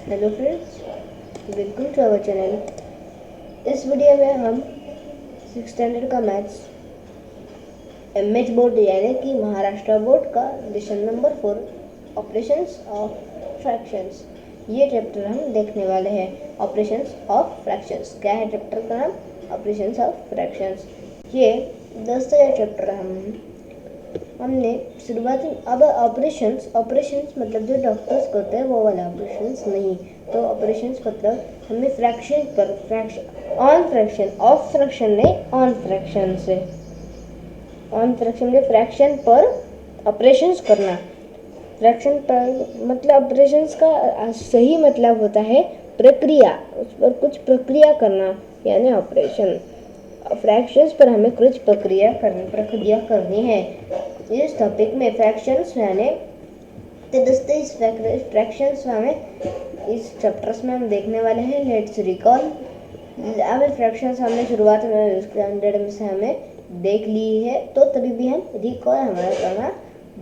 Hello friends, welcome to our channel. इस video में हम 6th स्टैंडर्ड का मैथ्स एमएच बोर्ड यानी कि महाराष्ट्र बोर्ड का lesson number 4 operations of fractions, ये चैप्टर हम देखने वाले हैं। ऑपरेशंस ऑफ फ्रैक्शंस क्या है चैप्टर का नाम? Operations of fractions. ये दोस्तों ये चैप्टर हमने शुरुआत में अब ऑपरेशंस मतलब जो डॉक्टर्स करते हैं वो वाले ऑपरेशंस नहीं। तो ऑपरेशंस मतलब हमें फ्रैक्शन पर ऑफ फ्रैक्शन नहीं, ऑन फ्रैक्शन से ऑन फ्रैक्शन में फ्रैक्शन पर ऑपरेशंस करना। फ्रैक्शन पर मतलब ऑपरेशंस का सही मतलब होता है प्रक्रिया, उस पर कुछ प्रक्रिया करना यानी ऑपरेशन। फ्रैक्शंस पर हमें कुछ प्रक्रिया करनी है। इस टॉपिक में फ्रैक्शंस यानी तो दोस्तों इस फ्रैक्शंस हमें इस चैप्टर्स में हम देखने वाले हैं। Let's recall. हमें फ्रैक्शंस हमने शुरुआत में स्टैंडर्ड में से हमें देख ली है, तो तभी भी हम रिकॉल हमारा करना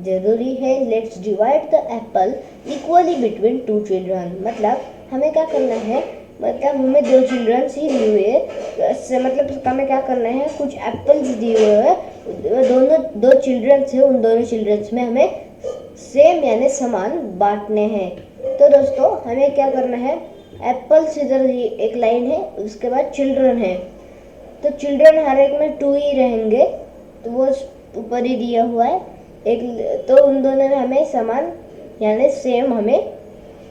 जरूरी है। Let's divide the Apple equally between two children. मतलब हमें क्या करना है, मतलब हमें दो चिल्ड्रंस ही दिए हुए, मतलब हमें क्या करना है, कुछ एप्पल्स दिए हुए हैं, दो चिल्ड्रंस है, उन दोनों चिल्ड्रंस में हमें सेम यानी समान बांटने हैं। तो दोस्तों हमें क्या करना है, एप्पल्स इधर एक लाइन है, उसके बाद चिल्ड्रन है, तो चिल्ड्रन हर एक में 2 ही रहेंगे, तो वो ऊपर ही दिया हुआ है एक, तो उन दोनों में हमें समान यानी सेम हमें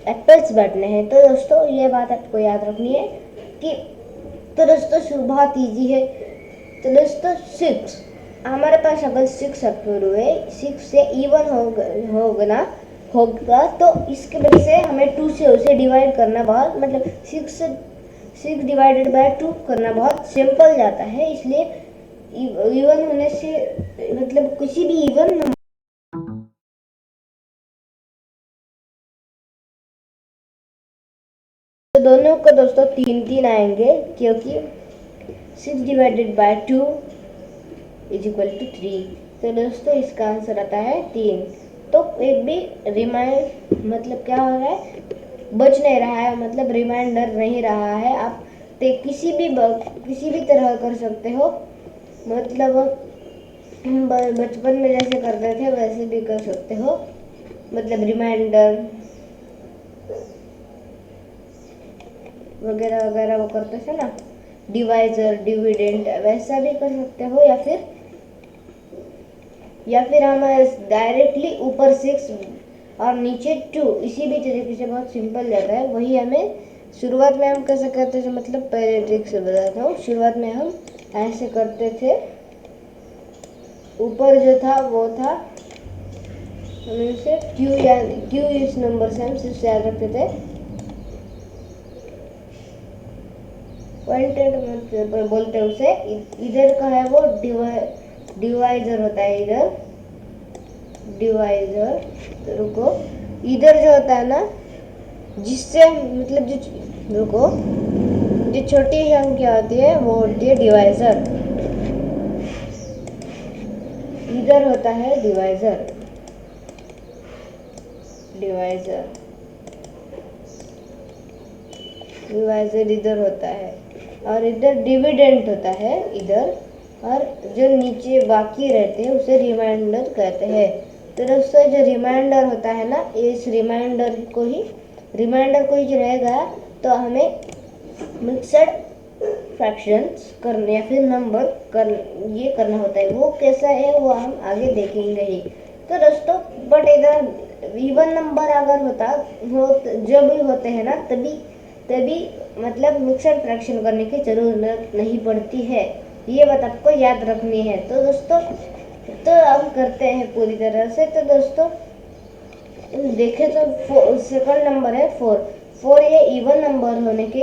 एप्पल्स बांटने हैं। तो दोस्तों ये बात आपको याद रखनी है कि तो दोस्तों बहुत ईजी है। तो दोस्तों 6 हमारे पास अगर 6 एप्पल हुए, 6 से इवन होगा तो इसके वजह से हमें 2 से उसे डिवाइड करना बहुत मतलब 6 डिवाइडेड बाय 2 करना बहुत सिंपल जाता है। इसलिए इवन होने से मतलब किसी भी इवन तो दोनों को दोस्तों 3 आएंगे, क्योंकि 6 divided by 2 is equal to 3। तो दोस्तों इसका आंसर आता है 3। तो एक भी रिमाइंड मतलब क्या हो रहा है, बच नहीं रहा है, मतलब रिमाइंडर नहीं रहा है। आप किसी भी तरह कर सकते हो, मतलब बचपन में जैसे करते थे वैसे भी कर सकते हो, मतलब रिमाइंडर वगैरह वगैरह वो करते थे ना, डिवाइजर डिविडेंड वैसा भी कर सकते हो, या फिर हम डायरेक्टली ऊपर 6 और नीचे 2 इसी भी तरीके से बहुत सिंपल जाता है। वही हमें शुरुआत में हम कैसे करते थे, मतलब पहले ट्रिक से बताता हूँ। शुरुआत में हम ऐसे करते थे, ऊपर जो था वो था क्यू इस नंबर से हम सिर्फ याद रखते थे। पॉइंटेड बोलते हैं उसे। इधर का है वो डिवाइजर होता है, इधर डिवाइजर। तो रुको, इधर जो होता है ना, जिससे मतलब जो रुको जो छोटी संख्या होती है वो होती है डिवाइजर। इधर होता है डिवाइजर इधर होता है, और इधर डिविडेंड होता है इधर, और जो नीचे बाकी रहते हैं उसे रिमाइंडर कहते हैं। तो दोस्तों जो रिमाइंडर होता है ना, इस रिमाइंडर को ही रहेगा, तो हमें मिक्सड फ्रैक्शंस करने या फिर नंबर ये करना होता है। वो कैसा है वो हम आगे देखेंगे ही। तो दोस्तों बट इधर इवन नंबर अगर जब भी होते हैं ना, तभी मतलब मिक्सड फ्रैक्शन करने की जरूरत नहीं पड़ती है। ये बात आपको याद रखनी है। तो दोस्तों तो हम करते हैं पूरी तरह से। तो दोस्तों देखें तो सेकंड नंबर है 4 ये इवन नंबर होने के।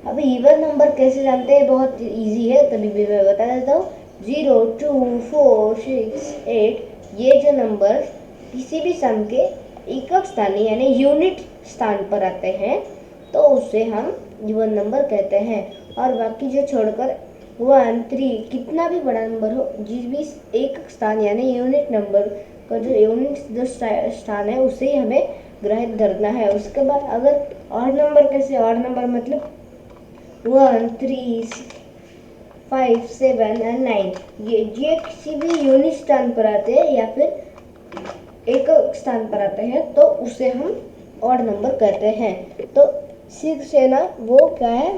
अभी इवन नंबर कैसे जानते हैं, बहुत इजी है, तभी भी मैं बता देता हूँ। 0 2 4 6 8 ये जो नंबर किसी भी सम के एकक स्थानीय यानी यूनिट स्थान पर आते हैं तो उसे हम इवन नंबर कहते हैं। और बाकी जो छोड़कर 1 3 कितना भी बड़ा नंबर हो, जिस भी एकक स्थान यानी यूनिट नंबर का जो यूनिट जो स्थान है उसे ही हमें ग्रहित धरना है। उसके बाद अगर ऑड नंबर कैसे, ऑड नंबर मतलब 1 3 5 7 और 9 ये किसी भी यूनिट स्थान पर आते हैं या फिर एक स्थान पर आते हैं तो उसे हम ऑड नंबर कहते हैं। तो 6 है ना, वो क्या है,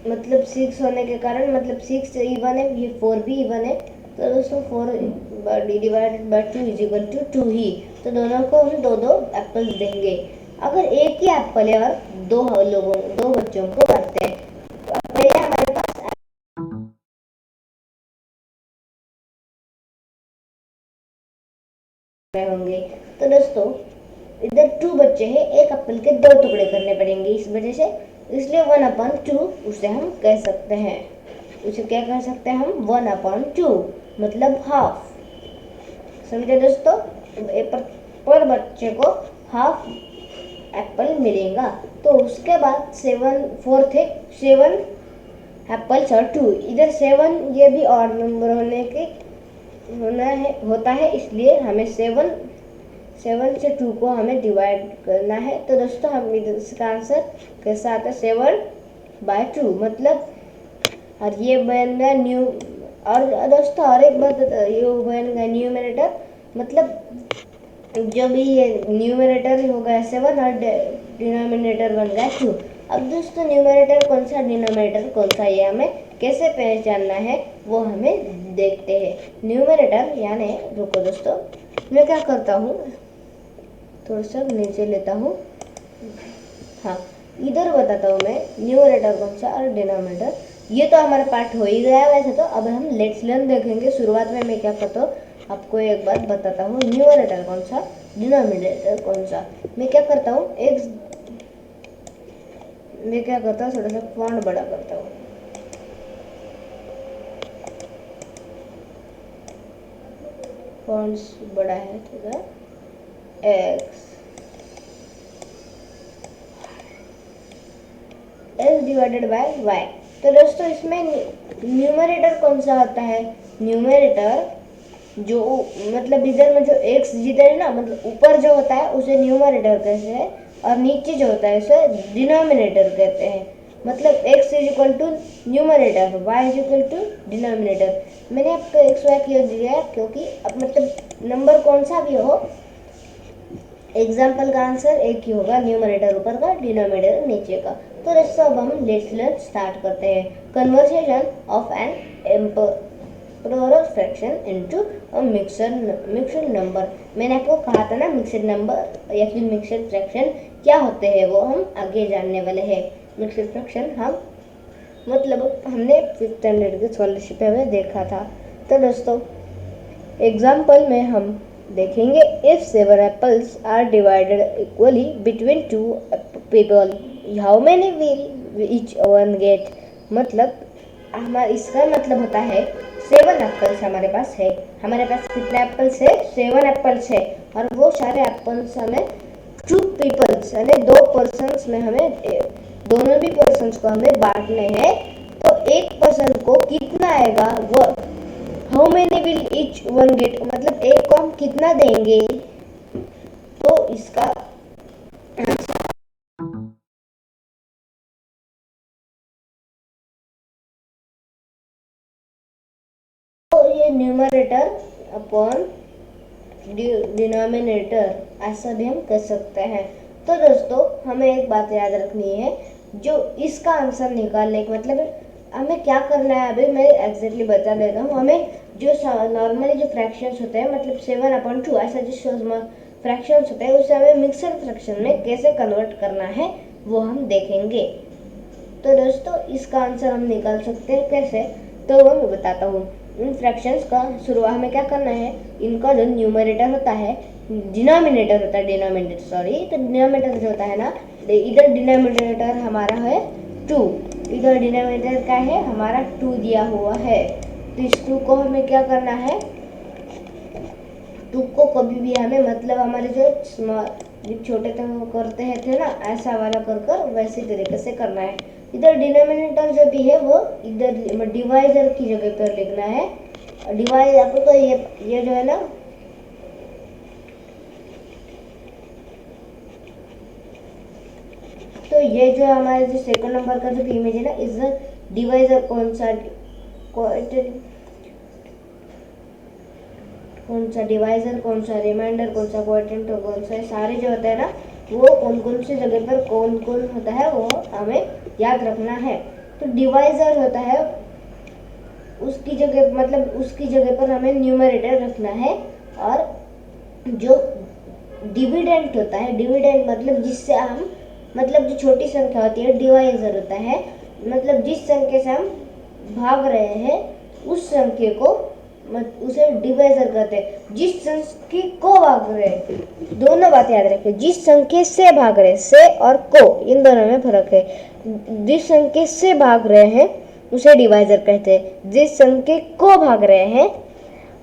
मतलब 6 होने के कारण मतलब 6 इवन है, ये 4 भी इवन है। तो दोस्तों 4 divided by 2 is equal to 2 ही। तो दोनों को हम दो दो एप्पल्स देंगे। अगर एक ही एप्पल है और दो बच्चों को बांटते हैं तो पहले हमारे पास होंगे। तो दोस्तों इधर 2 बच्चे हैं, एक एप्पल के 2 टुकड़े करने पड़ेंगे इस वजह से, इसलिए 1/2 उसे हम कह सकते हैं। उसे क्या कह सकते हैं हम, 1/2 मतलब हाफ। समझे दोस्तों, पर बच्चे को हाफ एप्पल मिलेगा। तो उसके बाद 7 एप्पल्स और 2, इधर 7 ये भी ऑड नंबर होता है, इसलिए हमें 7 से 2 को हमें डिवाइड करना है। तो दोस्तों हम इधर इसका आंसर कैसा आता है, 7/2 मतलब, और ये बन गया न्यू। और दोस्तों और एक बात, ये बन गया न्यूमरेटर, मतलब जो भी ये न्यूमरेटर हो गया 7 और डिनोमिनेटर बन गया 2। अब दोस्तों न्यूमरेटर कौन सा, डिनोमिनेटर कौन सा, ये हमें कैसे पहचानना है वो हमें देखते हैं। न्यूमरेटर यानी, रुको दोस्तों मैं क्या करता हूँ, थोड़ा सा नीचे लेता हूँ, हाँ इधर बताता हूँ मैं न्यूमरेटर कौन सा और डिनोमिनेटर। ये तो हमारा पार्ट हो ही गया है वैसे तो। अब हम लेट्स लर्न देखेंगे। शुरुआत में मैं क्या करता हूँ, आपको एक बात बताता हूँ, न्यूमरेटर कौन सा, डिनोमिनेटर कौन सा। मैं क्या करता हूँ, थोड़ा सा फॉन्ट बड़ा करता हूँ। फॉन्ट्स बड़ा है थोड़ा, एक्स डिवाइडेड बाय वाई। तो दोस्तों इसमें न्यूमरेटर कौन सा होता है, न्यूमरेटर जो मतलब इधर में जो एक्स जिधर है ना, मतलब ऊपर जो होता है उसे न्यूमरेटर कहते हैं, और नीचे जो होता है उसे डिनोमिनेटर कहते हैं। मतलब x is equal to numerator, y is equal to denominator. मैंने आपको एक्स वाई क्यों दिया है, क्योंकि अब मतलब नंबर कौन सा भी हो, एग्जाम्पल का आंसर एक ही होगा, न्यूमरेटर ऊपर का, डिनोमिनेटर नीचे का। तो दोस्तों अब हम लेट्स लर्न स्टार्ट करते हैं। Conversation of an improper fraction into a mixed number. मैंने आपको कहा था ना मिक्सड नंबर या फिर मिक्सड फ्रैक्शन क्या होते हैं, वो हम आगे जानने वाले हैं। मिक्सड फ्रैक्शन हम मतलब हमने 5th स्टैंडर्ड के स्कॉलरशिप में देखा था। तो दोस्तों एग्जाम्पल में हम देखेंगे, if 7 apples are divided equally between 2 people, how many will each one get. मतलब हमारा इसका मतलब होता है 7 एप्पल्स हमारे पास है। हमारे पास कितने एप्पल्स है, 7 एप्पल्स है, और वो सारे एप्पल्स हमें 2 पीपल्स यानी 2 पर्सन्स में हमें दोनों भी पर्सन्स को हमें बांटने हैं। तो एक पर्सन को कितना आएगा, वो how many will each one get, मतलब एक को हम कितना देंगे। तो इसका तो ये न्यूमरेटर अपॉन डिनोमिनेटर ऐसा भी हम कर सकते हैं। तो दोस्तों हमें एक बात याद रखनी है, जो इसका आंसर निकालने का मतलब हमें क्या करना है, अभी मैं एग्जैक्टली बता देता हूँ। हमें जो नॉर्मली जो फ्रैक्शंस होते हैं, मतलब 7/2 ऐसा जो फ्रैक्शंस होते हैं उसे हमें मिक्सड फ्रैक्शन में कैसे कन्वर्ट करना है वो हम देखेंगे। तो दोस्तों इसका आंसर हम निकाल सकते हैं कैसे, तो मैं बताता हूँ। इन फ्रैक्शंस का शुरुआत में क्या करना है, इनका जो न्यूमरेटर होता है, डिनोमिनेटर होता है, तो डिनोमिनेटर जो होता है ना, इधर डिनोमिनेटर हमारा है 2, इधर डिनोमिनेटर क्या है हमारा 2 दिया हुआ है। तो इस 2 को हमें क्या करना है, 2 को कभी भी हमें मतलब हमारे जो छोटे करते हैं थे ना, ऐसा वाला कर वैसे तरीके से करना है। इधर डिनोमिनेटर जो भी है वो इधर डिवाइजर की जगह पर लिखना है। डिवाइड आपको तो ये जो है ना, दोस्तों ये जो हमारे जो सेकंड नंबर का जो इमेज है ना, इज द डिवाइजर कौन सा डिवाइजर, कौन सा रिमाइंडर, कौन सा क्वोटिएंट, कौन सा, सारे जो होते हैं ना वो कौन कौन सी जगह पर कौन कौन होता है वो हमें याद रखना है। तो डिवाइजर होता है उसकी जगह, मतलब उसकी जगह पर हमें न्यूमरेटर रखना है। और जो डिविडेंट होता है, डिविडेंट मतलब जिससे हम, मतलब जो छोटी संख्या होती है डिवाइजर होता है, मतलब जिस संख्या से हम भाग रहे हैं उस संख्या को उसे डिवाइजर कहते हैं। जिस संख्या को भाग रहे हैं, दोनों बात याद रखें, जिस संख्या से भाग रहे हैं, से और को इन दोनों में फर्क है। जिस संख्या से भाग रहे हैं उसे डिवाइजर कहते हैं, जिस संख्या को भाग रहे हैं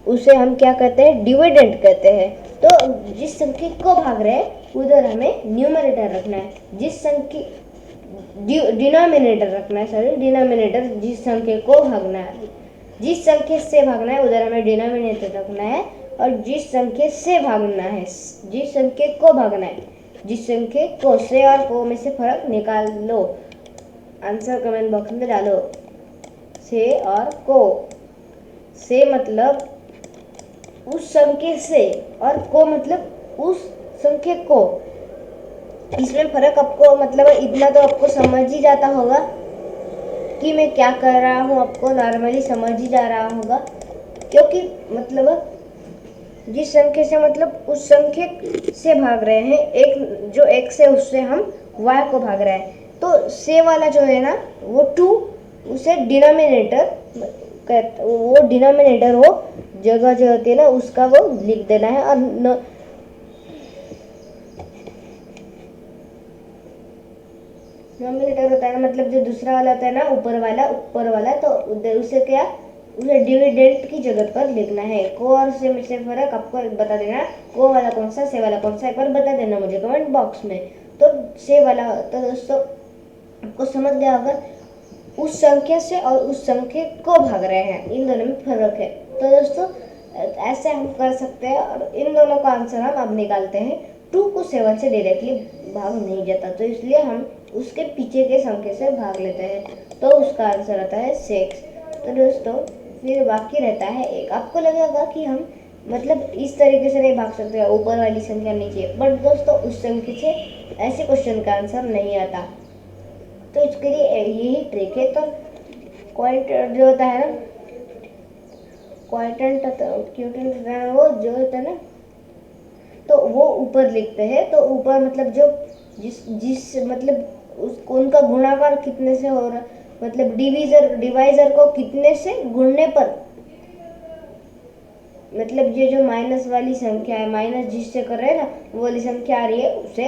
उसे हम क्या कहते हैं, डिविडेंट कहते हैं। तो जिस संख्या को भाग रहे हैं उधर हमें न्यूमरेटर रखना है, जिस संख्या डिनोमिनेटर रखना है, सॉरी डिनोमिनेटर, जिस संख्या को भागना है, जिस संख्या से भागना है उधर हमें डिनोमिनेटर रखना है। और जिस संख्या से भागना है, जिस संख्या को भागना है, जिस संख्या को, से और को में से फर्क निकाल लो, आंसर कमेंट बॉक्स में डालो। से और को, से मतलब उस संख्या से और को मतलब उस संख्या को, इसमें फर्क आपको मतलब इतना तो आपको समझ ही जाता होगा कि मैं क्या कर रहा हूँ, आपको नॉर्मली समझ ही जा रहा होगा। क्योंकि मतलब जिस संख्या से मतलब उस संख्या से भाग रहे हैं, एक जो एक से उससे हम y को भाग रहे हैं, तो से वाला जो है ना वो 2, उसे डिनोमिनेटर, वो डिनोमिनेटर वो जगह जो होती है ना उसका वो लिख देना है। और डिनोमिनेटर होता है ना मतलब जो दूसरा वाला होता है ना, ऊपर वाला, तो उसे क्या, उसे डिविडेंट की जगह पर लिखना है। को और से में से फर्क आपको बता देना, को वाला कौन सा, से वाला कौन सा, एक बार बता देना मुझे कमेंट बॉक्स में। तो से वाला, तो दोस्तों आपको समझ गया होगा उस संख्या से और उस संख्या को भाग रहे हैं, इन दोनों में फर्क है। तो दोस्तों ऐसे हम कर सकते हैं और इन दोनों का आंसर हम अब निकालते हैं। 2 को 7 से डायरेक्टली भाग नहीं जाता, तो इसलिए हम उसके पीछे के संख्या से भाग लेते हैं, तो उसका आंसर आता है 6। तो दोस्तों फिर बाकी रहता है 1। आपको लगेगा कि हम मतलब इस तरीके से नहीं भाग सकते, ऊपर वाली संख्या नीचे, बट दोस्तों उस संख्या से ऐसे क्वेश्चन का आंसर नहीं आता, तो इसके लिए यही ट्रिक है। तो क्वोटिएंट जो होता है ना, क्वोटिएंट वो जो होता है ना, तो वो ऊपर लिखते हैं। तो ऊपर मतलब जो जिस मतलब उनका गुणाकार कितने से हो रहा, मतलब डिवाइजर को कितने से गुणने पर, मतलब ये जो माइनस वाली संख्या है, माइनस जिससे कर रहे हैं ना वो वाली संख्या आ रही है, उसे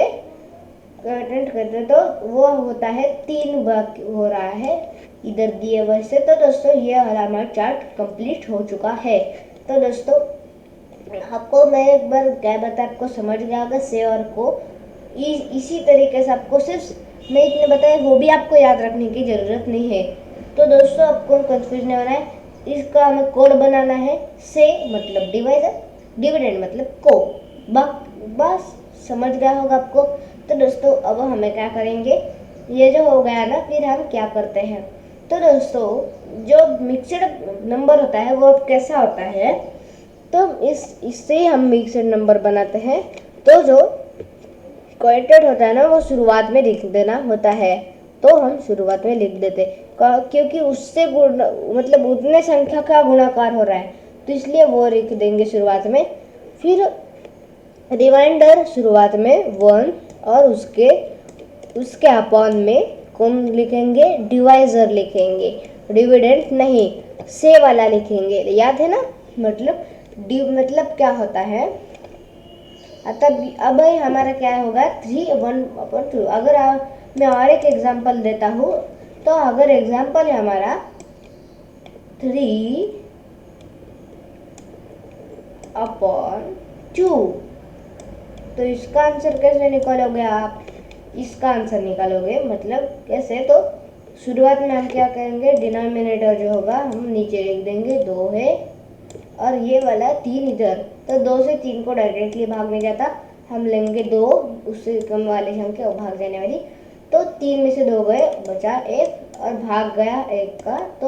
क्वोटिएंट करते हैं, तो वो होता है 3 भाग हो रहा है इधर दिए हुए से। तो दोस्तों ये हमारा चार्ट कंप्लीट हो चुका है। तो दोस्तों आपको मैं एक बार क्या बता, आपको समझ गया होगा से और को, इसी तरीके से आपको सिर्फ मैं इतने बताया, वो भी आपको याद रखने की ज़रूरत नहीं है। तो दोस्तों आपको कंफ्यूज नहीं होना है, इसका हमें कोड बनाना है। से मतलब डिवाइजर, डिविडेंड मतलब को, बस समझ गया होगा आपको। तो दोस्तों अब हमें क्या करेंगे, ये जो हो गया ना, फिर हम क्या करते हैं। तो दोस्तों जो मिक्सड नंबर होता है वो कैसा होता है, तो इससे हम मिक्सड नंबर बनाते हैं। तो जो क्वोटिएंट होता है ना वो शुरुआत में लिख देना होता है, तो हम शुरुआत में लिख देते, क्योंकि उससे मतलब उतने संख्या का गुणाकार हो रहा है, तो इसलिए वो लिख देंगे शुरुआत में। फिर रिमाइंडर शुरुआत में 1 और उसके अपॉन में कौन लिखेंगे, डिवाइजर लिखेंगे, डिविडेंट नहीं, से वाला लिखेंगे, याद है ना। मतलब क्या होता है, अब हमारा क्या होगा 3 1/2। अगर मैं और एक एग्जांपल देता हूँ, तो अगर एग्जांपल है हमारा 3/2, तो इसका आंसर कैसे निकालोगे आप, इसका आंसर निकालोगे मतलब कैसे, तो शुरुआत में हम क्या करेंगे, डिनोमिनेटर जो होगा हम नीचे लिख देंगे 2 है, और ये वाला 3 इधर, तो 2 से 3 को डायरेक्टली भाग नहीं जाता, हम लेंगे 2 उससे कम वाली संख्या भाग जाने वाली, तो 3 में से 2 गए, बचा 1 और भाग गया 1 का, तो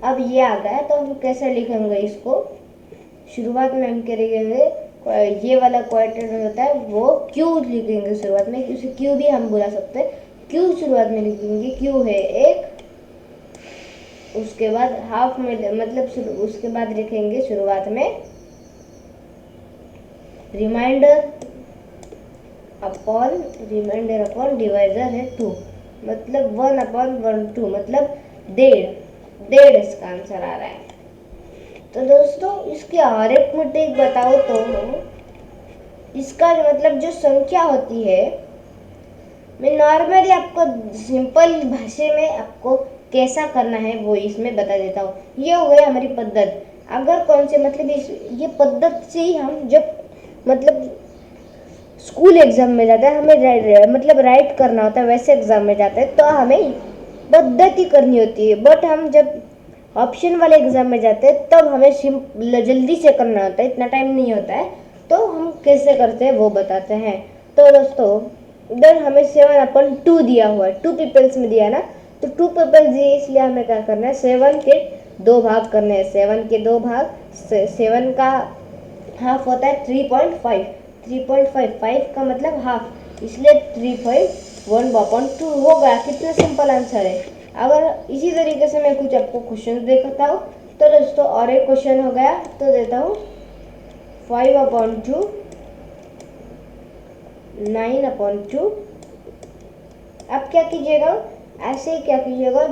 अब ये आ गया। तो हम कैसे लिखेंगे इसको? शुरुआत में हम क्या लिखेंगे? ये वाला क्वाड्रेंट होता है वो क्यू लिखेंगे शुरुआत में, उसे क्यू भी हम बुला सकते हैं। क्यू शुरुआत में लिखेंगे, क्यू है 1, उसके बाद हाफ में मतलब उसके बाद लिखेंगे शुरुआत में रिमाइंडर अपॉन डिवाइजर है 2, मतलब 1/1 2, मतलब 1.5 इसका आंसर आ रहा है। तो दोस्तों इसकी अरिथमेटिक बताओ तो इसका मतलब जो संख्या होती है, मैं नॉर्मली आपको सिंपल भाषा में आपको कैसा करना है वो इसमें बता देता हूँ। ये हो गई हमारी पद्धत। अगर कौन से मतलब ये पद्धत से ही हम जब मतलब स्कूल एग्जाम में जाता है, हमें मतलब राइट करना होता है, वैसे एग्जाम में जाते हैं तो हमें पद्धति करनी होती है। बट हम जब ऑप्शन वाले एग्जाम में जाते हैं तब हमें जल्दी से करना होता है, इतना टाइम नहीं होता है। तो हम कैसे करते हैं वो बताते हैं। तो दोस्तों इधर हमें 7/2 दिया हुआ है, 2 पीपल्स में दिया ना, तो 2 पीपल्स दिए, इसलिए हमें क्या करना है? 7 के 2 भाग करने हैं। 7 के 2 भाग, 7 का हाफ होता है 3.5, 3.5 का मतलब हाफ, इसलिए 3.1/2 हो गया। कितना सिंपल आंसर है। अगर इसी तरीके से मैं कुछ आपको क्वेश्चन देखता हूँ तो दोस्तों और एक क्वेश्चन हो गया, तो देता हूँ 5/2 9/2। अब क्या कीजिएगा? ऐसे ही क्या कीजिएगा?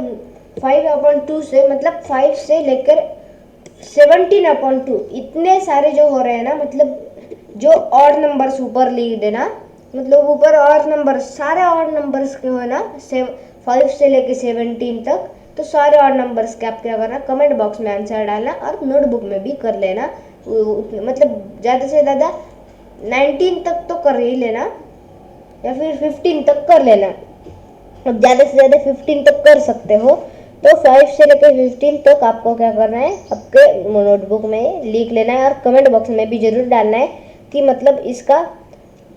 5/2 से मतलब 5 से लेकर 17/2 इतने सारे जो हो रहे हैं ना, मतलब जो ऑड नंबर्स ऊपर लिख देना, मतलब ऊपर ऑड नंबर सारे ऑड नंबर्स के हो ना, 5 से लेकर 17 तक, तो सारे ऑड नंबर्स के आप क्या करना? कमेंट बॉक्स में आंसर डालना और नोटबुक में भी कर लेना। मतलब ज़्यादा से ज़्यादा 19 तक तो कर ही लेना, या फिर 15 तक कर लेना। अब ज़्यादा से ज़्यादा 15 तक कर सकते हो। तो 5 से लेकर 15 तक आपको क्या करना है? आपके नोटबुक में लिख लेना है और कमेंट बॉक्स में भी जरूर डालना है कि मतलब इसका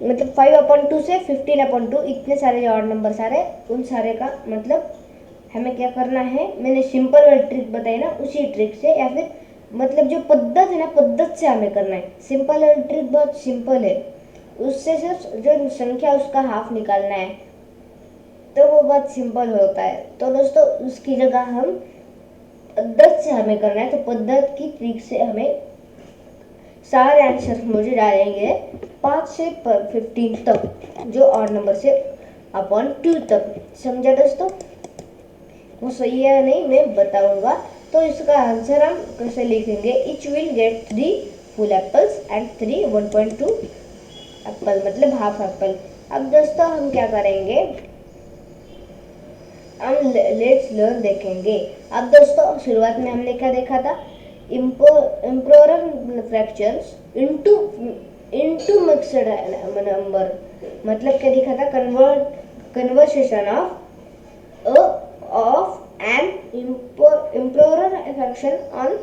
मतलब 5/2 से 15/2 इतने सारे जो ऑड नंबर सारे, उन सारे का मतलब हमें क्या करना है? मैंने सिंपल वाली ट्रिक बताई ना, उसी ट्रिक से, या फिर मतलब जो पद्धत है ना, पद्धत से हमें करना है। सिंपल वाली ट्रिक बहुत सिंपल है, उससे सिर्फ जो संख्या उसका हाफ निकालना है, तो वो बहुत सिंपल होता है। तो दोस्तों उसकी जगह हम पद्धत से हमें करना है, तो पद्धत की ट्रिक से हमें सारे आंसर मुझे डालेंगे 5 से 15 तक, जो ऑड नंबर से अपॉन 2 तक। समझा दोस्तों? वो सही है नहीं मैं बताऊंगा। तो इसका आंसर हम कैसे लिखेंगे? Etch will get 3 full apples and 3 1.2 Apple, मतलब हाफ एप्पल। अब दोस्तों हम क्या करेंगे? हम लेट्स लर्न देखेंगे। अब दोस्तों शुरुआत में हमने क्या देखा था? Improper fractions into mixed number, मतलब क्या दिखा था? Conversation of an improper fraction on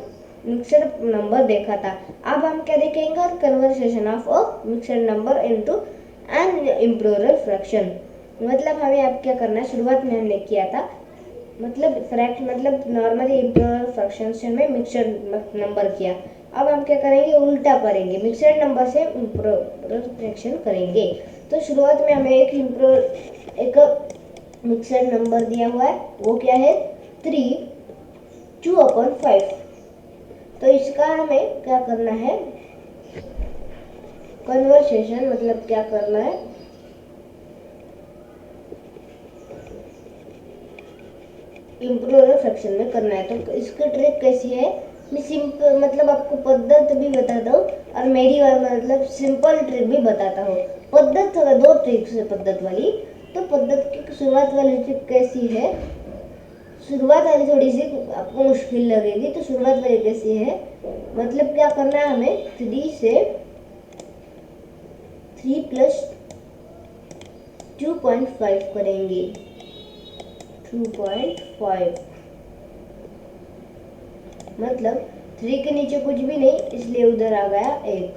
mixed number देखा था। अब हम क्या देखेंगे? Conversation of a mixed number into an improper fraction. मतलब हमें अब क्या करना है? शुरुआत में हमने किया था मतलब नॉर्मली इम्प्रोपर फ्रैक्शन से हमें मिक्सड नंबर किया। अब हम क्या करेंगे? उल्टा करेंगे, मिक्सड नंबर से इम्प्रोपर फ्रैक्शन करेंगे। तो शुरुआत में हमें एक मिक्सड नंबर दिया हुआ है, वो क्या है? 3 2/5। तो इसका हमें क्या करना है? कन्वर्सेशन मतलब क्या करना है? इम्प्रोपर फ्रैक्शन में करना है। तो इसकी ट्रिक कैसी है? मैं सिंपल मतलब आपको पद्धत भी बताता हूँ और मेरी मतलब सिंपल ट्रिक भी बताता हूँ। पद्धत 2 ट्रिक्स है पद्धत वाली। तो पद्धत की शुरुआत वाली ट्रिक कैसी है? शुरुआत वाली थोड़ी सी आपको मुश्किल लगेगी, तो शुरुआत वाली कैसी है? मतलब क्या करना है हमें? 3 से 3 + 2.5 करेंगे, 2.5 मतलब 3 के नीचे कुछ भी नहीं, इसलिए उधर आ गया 1।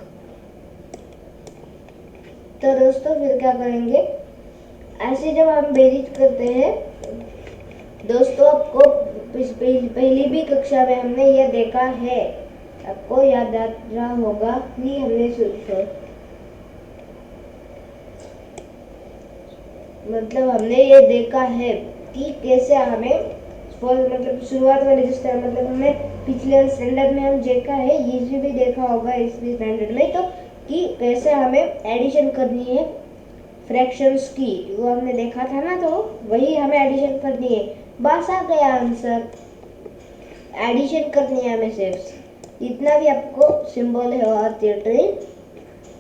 तो दोस्तों फिर क्या करेंगे? ऐसे जब हम बेरीज करते हैं दोस्तों, आपको पहली भी कक्षा में हमने ये देखा है, आपको याद आ रहा होगा कि हमने मतलब हमने ये देखा है कि कैसे हमें मतलब शुरुआत वाले जिस तरह मतलब हमें पिछले स्टैंडर्ड में हम देखा है, ये भी देखा होगा इस स्टैंडर्ड में, तो कि कैसे हमें एडिशन करनी है फ्रैक्शंस की, वो हमने देखा था ना, तो वही हमें एडिशन करनी है। बस आ गया आंसर, एडिशन करनी है हमें सिर्फ इतना भी आपको सिंबल है और थिएटरी।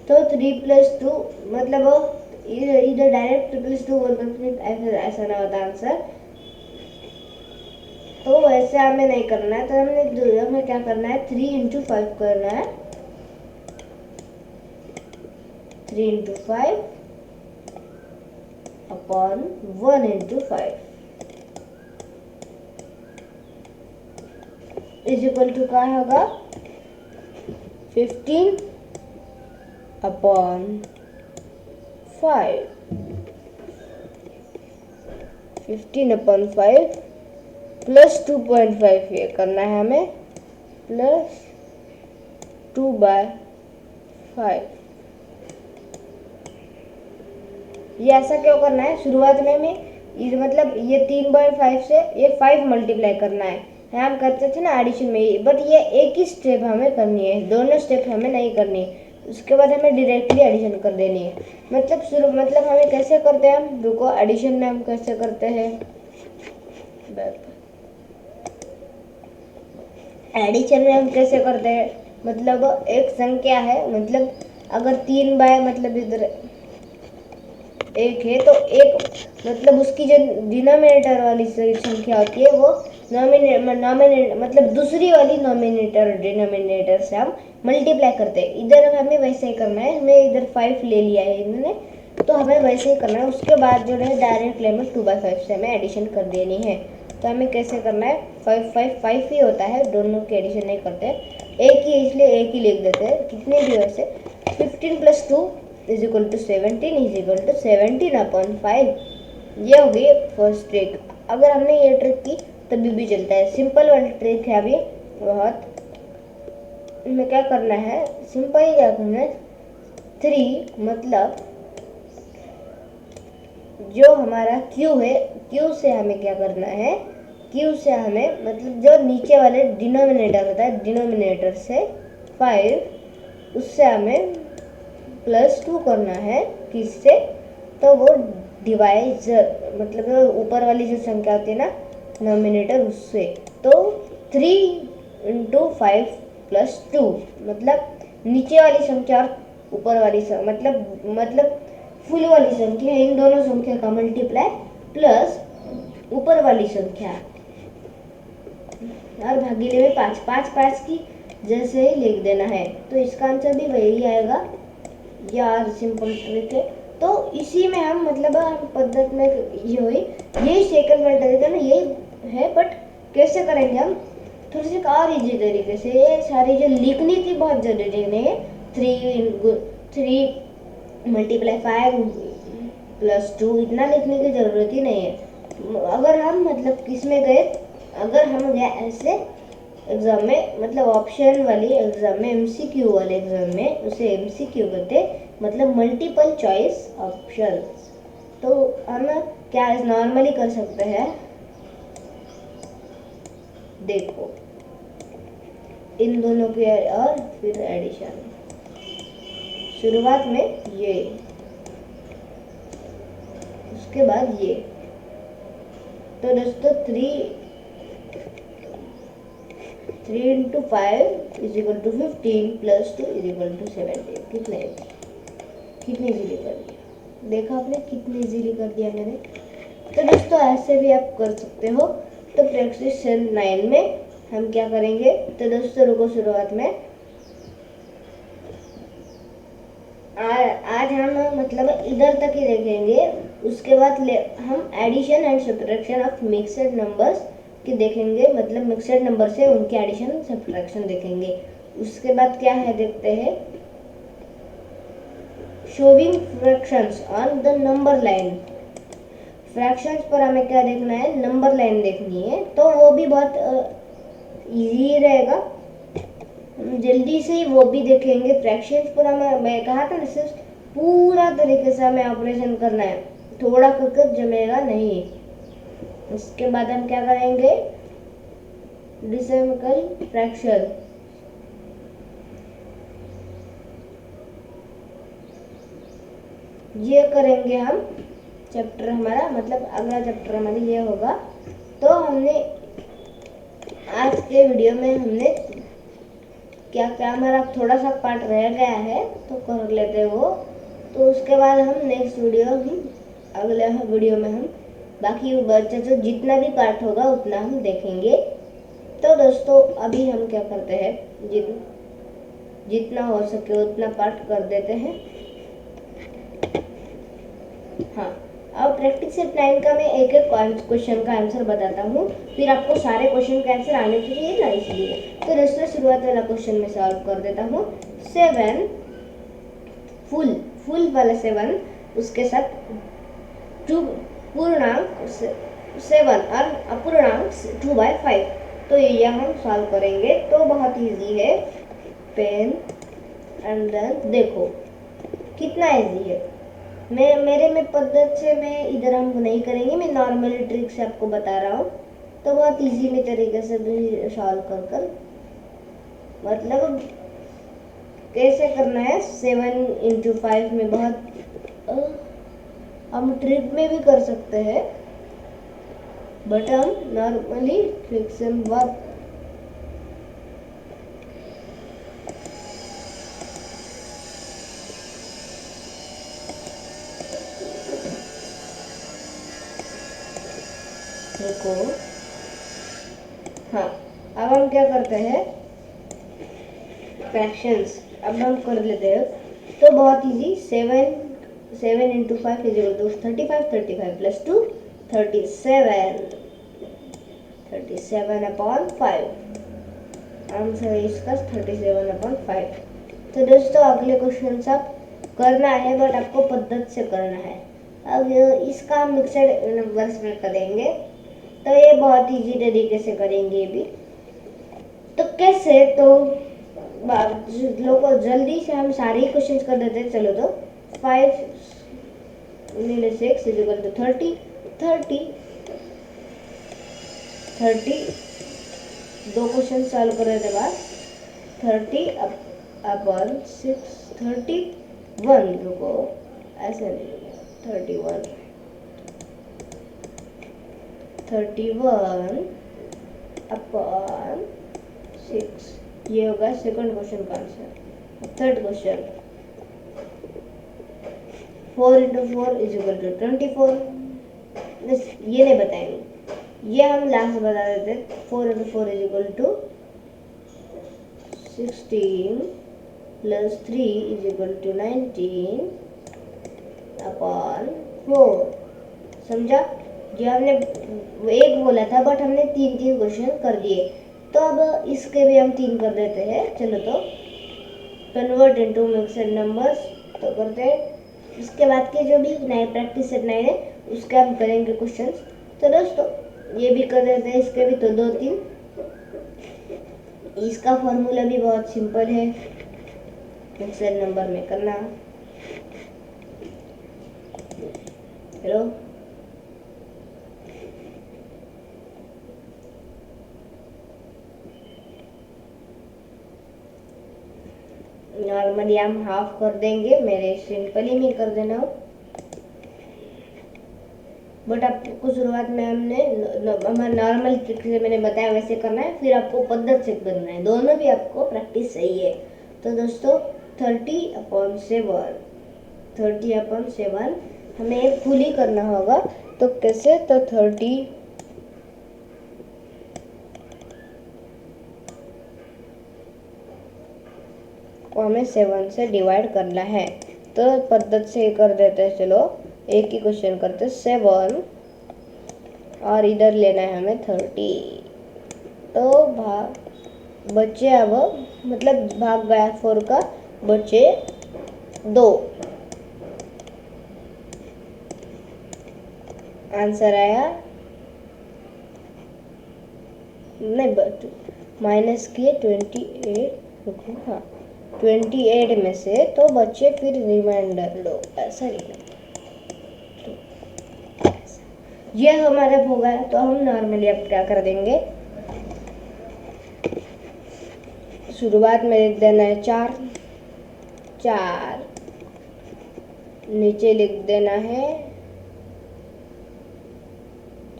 तो 3+2 मतलब इधर डायरेक्ट 3+2 ऐसा ना होता आंसर, तो वैसे हमें नहीं करना है। तो हमें क्या करना है, 3×5 करना है, 3×5 अपॉन 1×5 इज इक्वल टू क्या होगा, 15 अपॉन 5, 15/5 प्लस 2.5 ये करना है हमें, प्लस 2/5। ये ऐसा क्यों करना है, शुरुआत में ये मतलब ये 3/5 से ये 5 मल्टीप्लाई करना है, हम करते थे ना एडिशन में, बट ये एक ही स्टेप हमें करनी है, दोनों स्टेप हमें नहीं करनी है। उसके बाद हमें डायरेक्टली एडिशन कर देनी है। मतलब हमें कैसे करते हैं, हम रुको, एडिशन में हम कैसे करते हैं, एडिशन में हम कैसे करते हैं, मतलब एक संख्या है, मतलब अगर 3 मतलब इधर एक है तो एक मतलब उसकी जो डिनोमिनेटर वाली संख्या होती है वो नॉमिनेटर मतलब दूसरी वाली नॉमिनेटर डिनोमिनेटर से हम मल्टीप्लाई करते हैं। इधर हमें वैसे ही करना है, हमें इधर 5 ले लिया है इन्होंने, तो हमें वैसे ही करना है। उसके बाद जो है डायरेक्ट लिमिट 2/5 से हमें एडिशन कर देनी है। तो हमें कैसे करना है, 5 ही होता है, दोनों की एडिशन नहीं करते, एक ही इसलिए एक ही लिख देते हैं, कितने भी वैसे 15+2 is equal to 17 is equal to 17/5। ये हो गई फर्स्ट ट्रिक। अगर हमने ये ट्रिक की तभी भी चलता है, सिंपल वाली ट्रिक है अभी बहुत। में क्या करना है, सिंपल ही क्या करना है, 3 मतलब जो हमारा Q है, Q से हमें क्या करना है, Q से हमें मतलब जो नीचे वाले डिनोमिनेटर होता है, डिनोमिनेटर से 5 उससे हमें +2 करना है, किससे, तो वो डिवाइजर मतलब ऊपर वाली जो संख्या होती है ना नोमिनेटर उससे। तो 3×5 + 2 मतलब नीचे वाली संख्या और ऊपर वाली संख्या मतलब फुल वाली संख्या, इन दोनों संख्या का मल्टीप्लाई प्लस ऊपर वाली संख्या और भागीले में 5 की जैसे ही लिख देना है। तो इसका आंसर भी वही आएगा यार, सिंपल ट्रिक है। तो इसी में हम मतलब हम पद्धति में ये हुई, यही सेकंड वाला तरीका ना यही है, बट कैसे करेंगे हम थोड़ी सी और इजी तरीके से। ये सारी जो लिखनी थी बहुत जरूरी नहीं है, 3 × 5 + 2 इतना लिखने की जरूरत ही नहीं है। अगर हम मतलब किस में गए, अगर हम गए ऐसे एग्जाम में मतलब ऑप्शन वाली एग्जाम में, MCQ वाले एग्जाम में उसे MCQ कहते, मतलब मल्टीपल चॉइस ऑप्शंस। तो हम क्या नॉर्मली कर सकते हैं, देखो इन दोनों के और फिर एडिशन, शुरुआत में ये, उसके बाद ये। तो दोस्तों 3 × 5 is equal to 15 + 2 is equal to 17। कितने इजीली कर दिया, देखा आपने कितनी इजीली कर दिया मैंने। तो दोस्तों ऐसे भी आप कर सकते हो। तो प्रैक्टिस 9 में हम क्या करेंगे, तो दोस्तों रुको, शुरुआत में आज हम मतलब इधर तक ही देखेंगे, उसके बाद हम addition and subtraction of mixed numbers के देखेंगे, मतलब मिक्सड नंबर से उनके एडिशन सब्ट्रैक्शन देखेंगे। उसके बाद क्या है देखते हैं, showing fractions on the number line. Fractions पर हमें क्या देखना है, नंबर लाइन देखनी है, तो वो भी बहुत इजी रहेगा, हम जल्दी से ही वो भी देखेंगे। फ्रैक्शंस पर हमें, मैं कहा था ना, सिर्फ पूरा तरीके से हमें ऑपरेशन करना है, थोड़ा करके जमेगा नहीं। उसके बाद हम क्या करेंगे, डेसिमल फ्रैक्शन, ये करेंगे हम। चैप्टर हमारा, मतलब अगला चैप्टर हमारा ये होगा। तो हमने आज के वीडियो में हमने क्या क्या, हमारा थोड़ा सा पार्ट रह गया है तो कर लेते हैं वो। तो उसके बाद हम नेक्स्ट वीडियो, हम अगले वीडियो में हम बाकी बच्चे जो जितना भी पार्ट होगा उतना हम देखेंगे। तो दोस्तों अभी हम क्या करते हैं, जितना हो सके उतना पार्ट कर देते हैं। हाँ, अब प्रैक्टिस सेट 9 का मैं एक एक क्वेश्चन का आंसर बताता हूँ, फिर आपको सारे क्वेश्चन का आंसर आने चाहिए ना, इसलिए। तो दोस्तों शुरुआत वाला क्वेश्चन में सॉल्व कर देता हूँ। 7 फुल वाला 7, उसके साथ 2 पूर्णांक 7 और अपूर्णांक 2/5, तो ये हम सॉल्व करेंगे। तो बहुत इजी है, पेन एंड देन देखो कितना इजी है। मेरे में पद्धत से मैं इधर हम नहीं करेंगे, मैं नॉर्मल ट्रिक से आपको बता रहा हूँ। तो बहुत इजी में तरीके से भी सॉल्व कर मतलब कैसे करना है। 7 × 5 में बहुत हम ट्रिक में भी कर सकते हैं, बट हम नॉर्मली ट्रिक से बहुत देखो। हाँ, अब हम क्या करते हैं, फ्रैक्शंस अब हम कर लेते हैं। तो बहुत इजी, 7 × 5 = 35, 35 + 2 37, 37/5 आंसर है इसका 37/5। तो दोस्तों अगले क्वेश्चन सब करना है, बट आपको पद्धत से करना है। अब इसका हम मिक्सड नंबर्स में करेंगे, तो ये बहुत इजी तरीके से करेंगे भी। तो कैसे, तो लोगों जल्दी से हम सारे ही क्वेश्चंस कर देते हैं। चलो, तो 5 - 6 = 30, 30 दो क्वेश्चन सॉल्व करने के बाद 30/6 31, रुको ऐसे नहीं, 31 31/6, ये होगा सेकंड क्वेश्चन का आंसर। थर्ड क्वेश्चन, 4 × 4 = 24, ये नहीं बताएंगे, ये हम लास्ट बता देते। 4 × 4 = 16 + 3 = 19/4, समझा। जो हमने एक बोला था, बट हमने 3 क्वेश्चन कर दिए। तो अब इसके भी हम 3 कर देते हैं। चलो, तो कन्वर्ट इनटू मिक्सड नंबर्स तो करते हैं। इसके बाद के जो भी नए प्रैक्टिस सेट 9 है, उसके हम करेंगे क्वेश्चन। तो दोस्तों ये भी कर देते हैं, इसके भी तो 2-3। इसका फॉर्मूला भी बहुत सिंपल है, मिक्सड नंबर में करना। हेलो, नॉर्मली हम हाफ कर देंगे, मेरे सिंपली में कर देना, बट आपको शुरुआत में हमने हमारा नॉर्मल ट्रिक से मैंने बताया वैसे करना है, फिर आपको पद्धत से करना है। दोनों भी आपको प्रैक्टिस सही है। तो दोस्तों 30/7 हमें फुल ही करना होगा। तो कैसे, तो 30 को हमें 7 से डिवाइड करना है। तो पद्धत से कर देते हैं। चलो एक ही क्वेश्चन करते हैं, 7 और इधर लेना है हमें 30। तो बचे अब, मतलब भाग गया 4 का, बचे 2। आंसर आया नहीं, बट माइनस किए 28, हाँ 28 में से तो बच्चे फिर रिमाइंडर लो, ऐसा लिखना। तो ये हमारा हो गया। तो हम नॉर्मली अब क्या कर देंगे, शुरुआत में लिख देना है 4, नीचे लिख देना है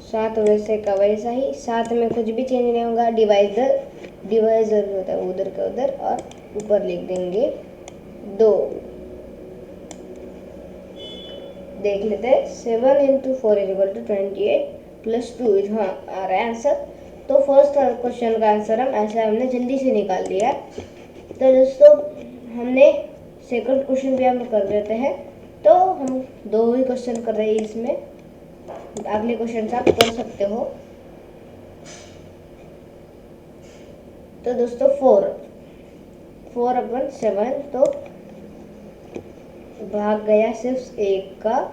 7, वैसे का वैसा ही, 7 में कुछ भी चेंज नहीं होगा, डिवाइजर होता है उधर का उधर, और ऊपर लिख देंगे 2। देख लेते हैं, 7 × 4 = 28 + 2, हाँ आ रहा है आंसर। तो फर्स्ट क्वेश्चन का आंसर हम ऐसा हमने जल्दी से निकाल लिया। तो दोस्तों हमने सेकंड क्वेश्चन भी हम कर देते हैं। तो हम 2 ही क्वेश्चन कर रहे हैं इसमें, अगले क्वेश्चन आप कर सकते हो। तो दोस्तों 4/7, तो भाग गया सिर्फ 1 का,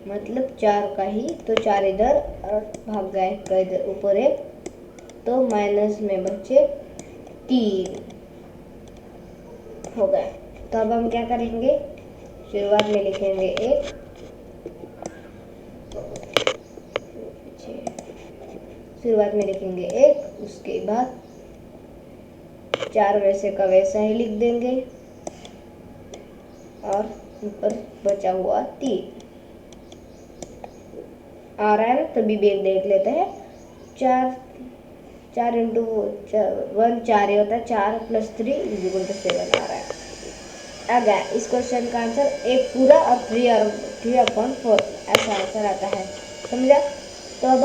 मतलब 4 का ही, तो 4 इधर और भाग गया 1 का इधर, ऊपर 1, तो माइनस में बचे 3 हो गए। तो अब हम क्या करेंगे, शुरुआत में लिखेंगे 1, शुरुआत में लिखेंगे 1, उसके बाद 4 वैसे का वैसा ही लिख देंगे, और ऊपर बचा हुआ 3 आ रहा है ना, तभी भी एक देख लेते हैं। 4 × 1 4 ही होता है, 4 + 3 = 7 आ रहा है। आ गया इस क्वेश्चन का आंसर, 1 पूरा और 3/4 ऐसा आंसर आता है, समझा। तो अब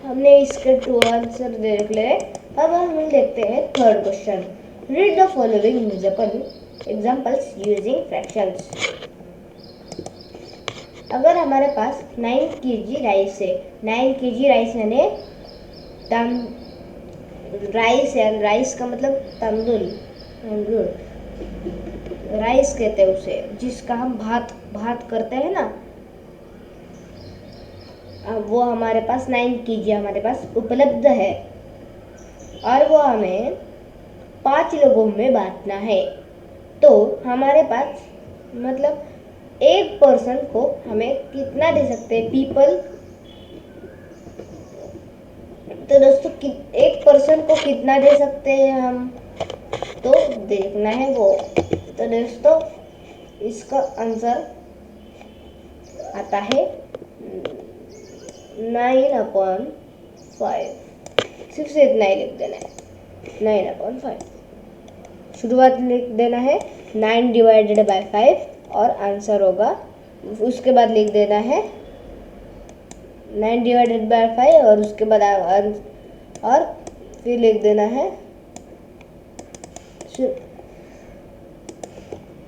हमने इसके 2 आंसर देख ले। अब हम देखते हैं third question. Read the following musical examples using fractions. अगर हमारे पास 9 kg राइस है, 9 kg राइस यानी राइस है, राइस का मतलब तंदुल, राइस कहते हैं उसे, जिसका हम भात करते हैं ना, वो हमारे पास 9 kg हमारे पास उपलब्ध है, और वो हमें 5 लोगों में बांटना है। तो हमारे पास मतलब एक पर्सन को हमें कितना दे सकते हैं, पीपल। तो दोस्तों एक पर्सन को कितना दे सकते हैं हम, तो देखना है वो। तो दोस्तों इसका आंसर आता है 9/5, सिर्फ से इतना ही लिख देना है, 9/5। शुरुआत लिख देना है 9/5 और आंसर होगा, उसके बाद लिख देना है 9/5 और उसके बाद और फिर लिख देना है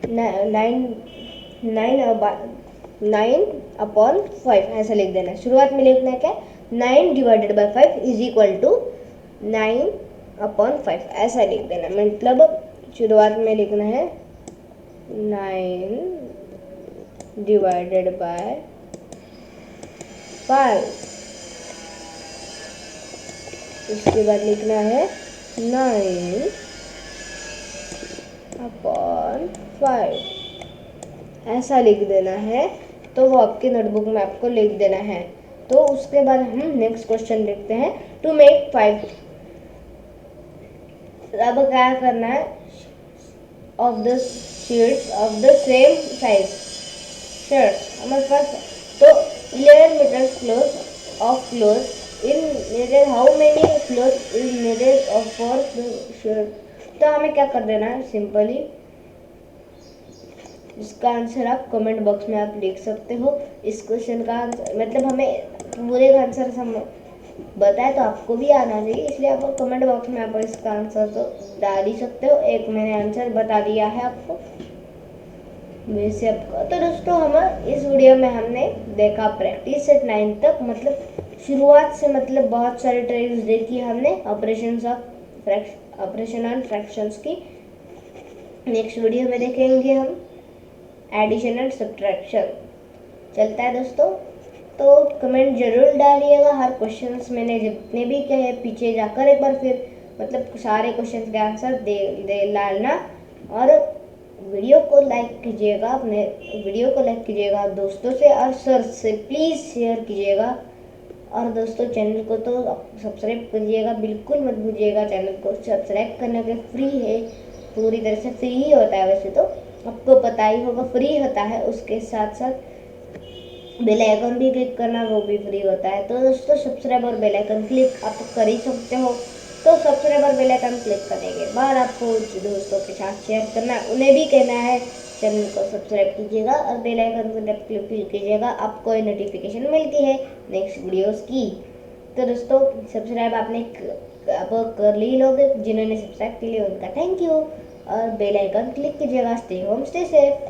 9/5 ऐसा लिख देना है। शुरुआत में लिखना है क्या, 9/5 = 9/5 ऐसा लिख देना, मतलब शुरुआत में लिखना है 9/5, उसके बाद लिखना है 9/5 ऐसा लिख देना है। तो वो आपके नोटबुक में आपको लिख देना है। तो उसके बाद हम नेक्स्ट क्वेश्चन देखते हैं, टू मेक 5। अब क्या करना है, of the sheets of the same size shirts हमारे पास, तो 11 meters cloth of clothes in needed, how many cloth is needed for the shirt। तो हमें क्या कर देना है, सिंपली इसका आंसर आप कमेंट बॉक्स में आप लिख सकते हो। इस क्वेश्चन का आंसर मतलब हमें पूरे का आंसर बताए तो आपको भी आना चाहिए, इसलिए आप कमेंट बॉक्स में आप इसका आंसर तो डाल ही सकते हो। एक मैंने आंसर बता दिया है आपको वैसे आपको। तो दोस्तों हम इस वीडियो में हमने देखा प्रैक्टिस सेट 9 तक, मतलब शुरुआत से मतलब बहुत सारी ट्रिक्स देखी हमने ऑपरेशन ऑन फ्रैक्शंस की। नेक्स्ट वीडियो में देखेंगे हम एडिशन एंड सब्ट्रैक्शन। चलता है दोस्तों। तो कमेंट जरूर डालिएगा, हर क्वेश्चंस मैंने जितने भी कहे पीछे जाकर एक बार फिर मतलब सारे क्वेश्चंस के आंसर दे डालना। और वीडियो को लाइक कीजिएगा, अपने वीडियो को लाइक कीजिएगा दोस्तों से और सर से प्लीज़ शेयर कीजिएगा। और दोस्तों चैनल को तो सब्सक्राइब करिएगा, बिल्कुल मत भूलिएगा। चैनल को सब्सक्राइब करने के फ्री है, पूरी तरह से फ्री ही होता है, वैसे तो आपको पता ही होगा फ्री होता है। उसके साथ साथ बेल आइकन भी क्लिक करना, वो भी फ्री होता है। तो दोस्तों सब्सक्राइब और बेल आइकन क्लिक आप कर ही सकते हो। तो सब्सक्राइब और बेल आइकन क्लिक करने के बाद आपको दोस्तों के साथ शेयर करना है, उन्हें भी कहना है चैनल को सब्सक्राइब कीजिएगा और बेल आइकन को क्लिक कीजिएगा, आपको नोटिफिकेशन मिलती है नेक्स्ट वीडियोस की। तो दोस्तों सब्सक्राइब आपने अब कर ली लोग, जिन्होंने सब्सक्राइब के लिए उनका थैंक यू। और बेल आइकन क्लिक कीजिएगा। Stay home stay safe.